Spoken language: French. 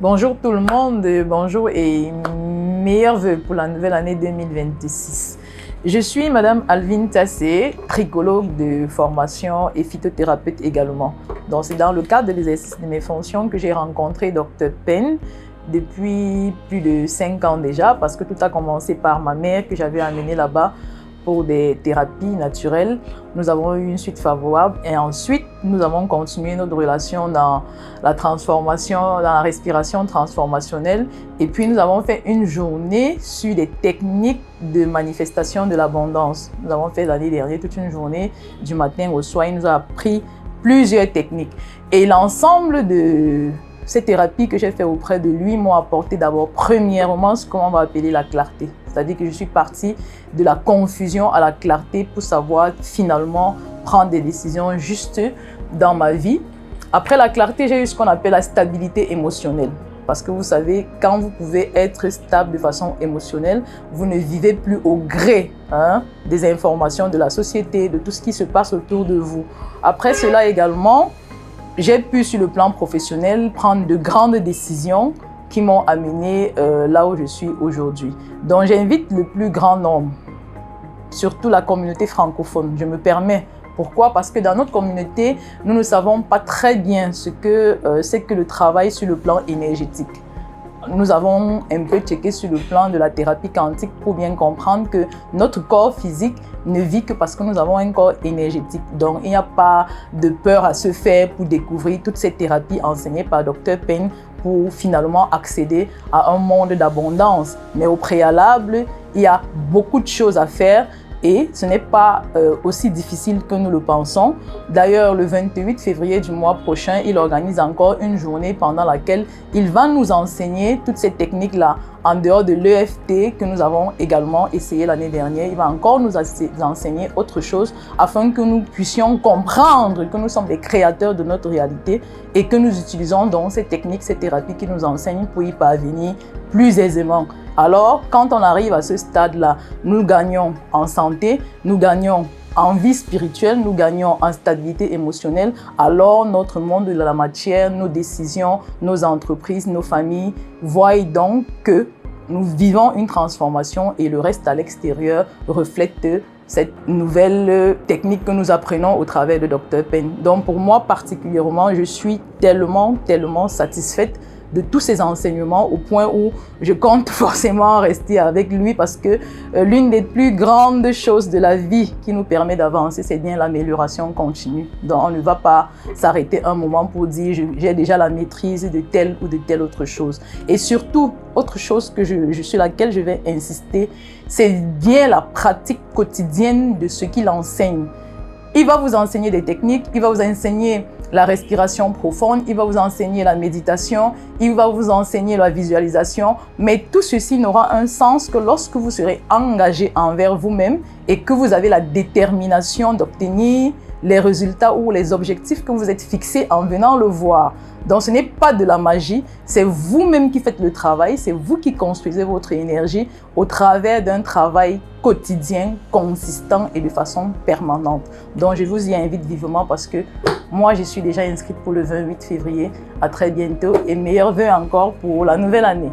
Bonjour tout le monde, bonjour et meilleurs vœux pour la nouvelle année 2026. Je suis Madame Alvine Tassé, tricologue de formation et phytothérapeute également. Donc c'est dans le cadre de l'exercice de mes fonctions que j'ai rencontré Dr Pen depuis plus de 5 ans déjà, parce que tout a commencé par ma mère que j'avais amenée là-bas pour des thérapies naturelles. Nous avons eu une suite favorable et ensuite nous avons continué notre relation dans la transformation, dans la respiration transformationnelle, et puis nous avons fait une journée sur des techniques de manifestation de l'abondance. Nous avons fait l'année dernière toute une journée du matin au soir. Il nous a appris plusieurs techniques et l'ensemble de ces thérapies que j'ai fait auprès de lui m'ont apporté d'abord premièrement ce qu'on va appeler la clarté. C'est-à-dire que je suis partie de la confusion à la clarté pour savoir finalement prendre des décisions justes dans ma vie. Après la clarté, j'ai eu ce qu'on appelle la stabilité émotionnelle. Parce que vous savez, quand vous pouvez être stable de façon émotionnelle, vous ne vivez plus au gré des informations de la société, de tout ce qui se passe autour de vous. Après cela également, j'ai pu sur le plan professionnel prendre de grandes décisions qui m'ont amené là où je suis aujourd'hui. Donc j'invite le plus grand nombre, surtout la communauté francophone, je me permets. Pourquoi? Parce que dans notre communauté, nous ne savons pas très bien ce que c'est que le travail sur le plan énergétique. Nous avons un peu checké sur le plan de la thérapie quantique pour bien comprendre que notre corps physique ne vit que parce que nous avons un corps énergétique. Donc, il n'y a pas de peur à se faire pour découvrir toutes ces thérapies enseignées par Dr Pen pour finalement accéder à un monde d'abondance. Mais au préalable, il y a beaucoup de choses à faire. Et ce n'est pas aussi difficile que nous le pensons. D'ailleurs, le 28 février du mois prochain, il organise encore une journée pendant laquelle il va nous enseigner toutes ces techniques-là en dehors de l'EFT que nous avons également essayé l'année dernière. Il va encore nous enseigner autre chose afin que nous puissions comprendre que nous sommes des créateurs de notre réalité et que nous utilisons donc ces techniques, ces thérapies qui nous enseignent pour y parvenir plus aisément. Alors, quand on arrive à ce stade-là, nous gagnons en santé, nous gagnons en vie spirituelle, nous gagnons en stabilité émotionnelle. Alors, notre monde de la matière, nos décisions, nos entreprises, nos familles voient donc que nous vivons une transformation et le reste à l'extérieur reflète cette nouvelle technique que nous apprenons au travers de Dr Pen. Donc, pour moi particulièrement, je suis tellement satisfaite de tous ces enseignements au point où je compte forcément rester avec lui parce que l'une des plus grandes choses de la vie qui nous permet d'avancer, c'est bien l'amélioration continue. Donc on ne va pas s'arrêter un moment pour dire j'ai déjà la maîtrise de telle ou de telle autre chose. Et surtout, autre chose sur laquelle je vais insister, c'est bien la pratique quotidienne de ce qu'il enseigne. Il va vous enseigner des techniques, il va vous enseigner la respiration profonde, il va vous enseigner la méditation, il va vous enseigner la visualisation, mais tout ceci n'aura un sens que lorsque vous serez engagé envers vous-même et que vous avez la détermination d'obtenir les résultats ou les objectifs que vous êtes fixés en venant le voir. Donc ce n'est pas de la magie, c'est vous-même qui faites le travail, c'est vous qui construisez votre énergie au travers d'un travail quotidien, consistant et de façon permanente. Donc je vous y invite vivement parce que moi je suis déjà inscrite pour le 28 février. À très bientôt et meilleurs vœux encore pour la nouvelle année.